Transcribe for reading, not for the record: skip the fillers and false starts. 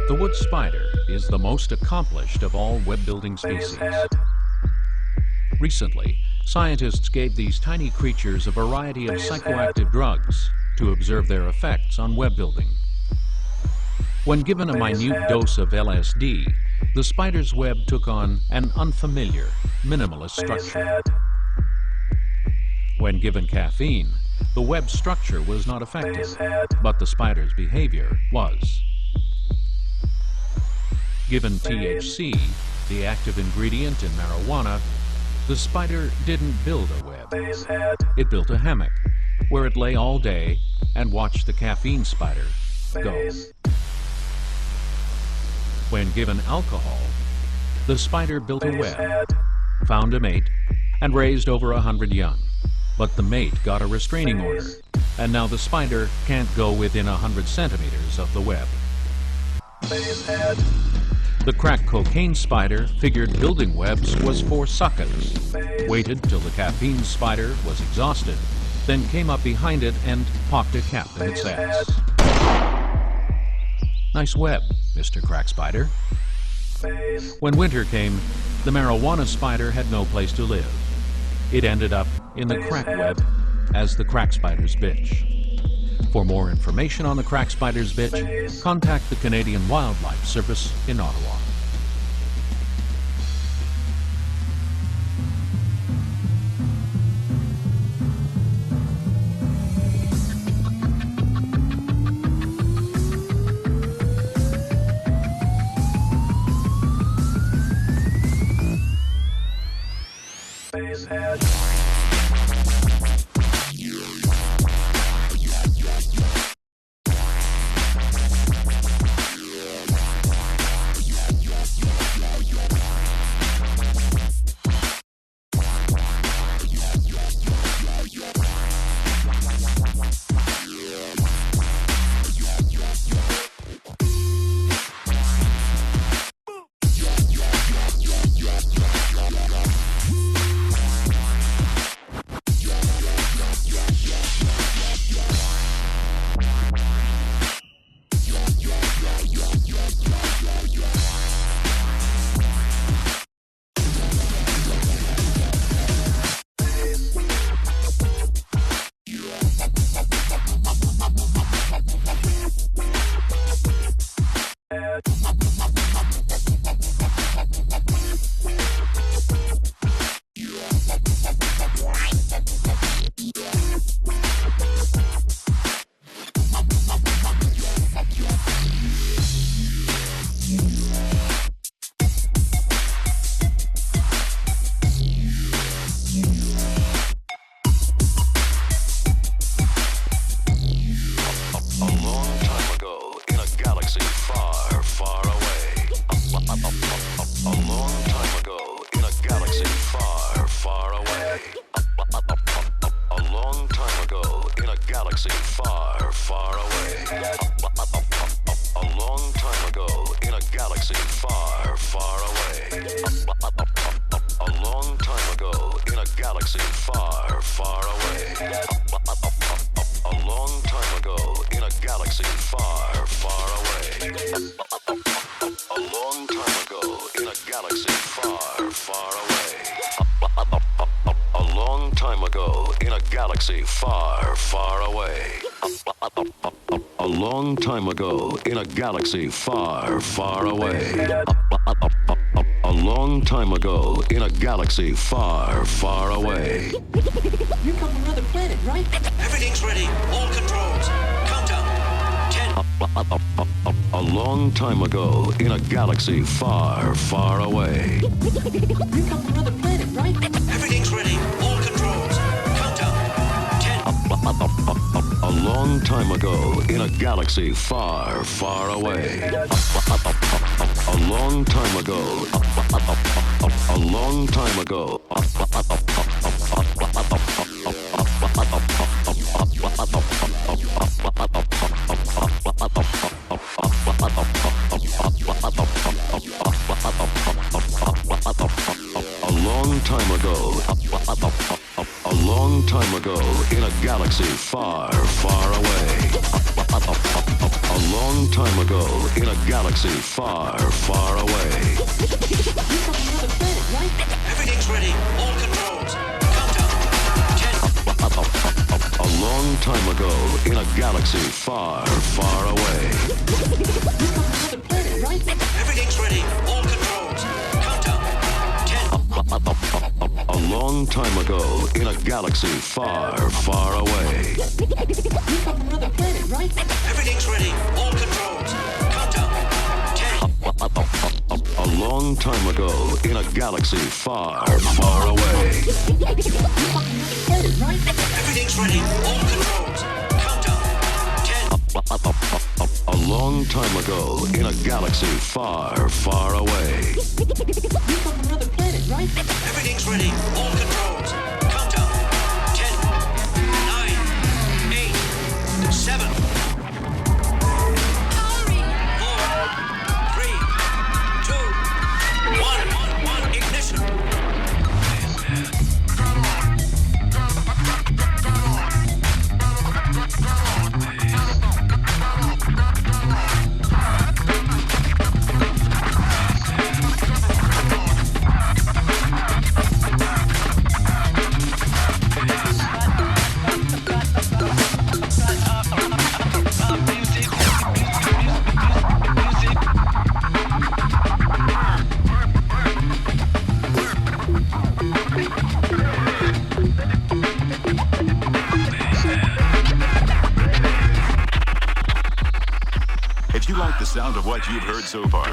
The wood spider is the most accomplished of all web-building species. Recently, scientists gave these tiny creatures a variety of psychoactive drugs to observe their effects on web building. When given a minute dose of LSD, the spider's web took on an unfamiliar, minimalist structure. When given caffeine, the web structure was not affected, but the spider's behavior was. Given THC, the active ingredient in marijuana, the spider didn't build a web. It built a hammock, where it lay all day and watched the caffeine spider go. When given alcohol, the spider built a web, found a mate, and raised over 100 young. But the mate got a restraining order, and now the spider can't go within 100 centimeters of the web. The crack cocaine spider figured building webs was for suckers, waited till the caffeine spider was exhausted, then came up behind it and popped a cap in its ass. Nice web, Mr. Crack Spider. When winter came, the marijuana spider had no place to live. It ended up in the crack web as the crack spider's bitch. For more information on the crack spider's bitch, contact the Canadian Wildlife Service in Ottawa. Time ago in a galaxy far, far away. A long long time ago, in a galaxy far, far away. You come from another planet, right? Everything's ready. All controls. Countdown. 10. A long time ago, in a galaxy far, far away. You come from another planet, right? Everything's ready. All controls. Countdown. 10. A long time ago, in a galaxy far, far away. A long time ago. A long time ago. A long time ago. A long time ago, in a galaxy far, far away. A long time ago, in a galaxy far, far away. You come from another planet, right? Everything's ready. All controls. Countdown. 10. A long time ago, in a galaxy far, far away. You come from another planet, right? Everything's ready. All controls. Countdown. 10. A long time ago, in a galaxy far, far away. You come from another planet, right? Everything's ready. All controls. Countdown. 10. A long time ago, in a galaxy far, far away. You come from another planet, right? Everything's ready. All controls. Countdown. 10. A long time ago, in a galaxy far, far away. You come from another planet, right? Everything's ready. All controls. Countdown. 10. 9. 8. 7. 4. 3. 2. 1. Ignition. If you like the sound of what you've heard so far,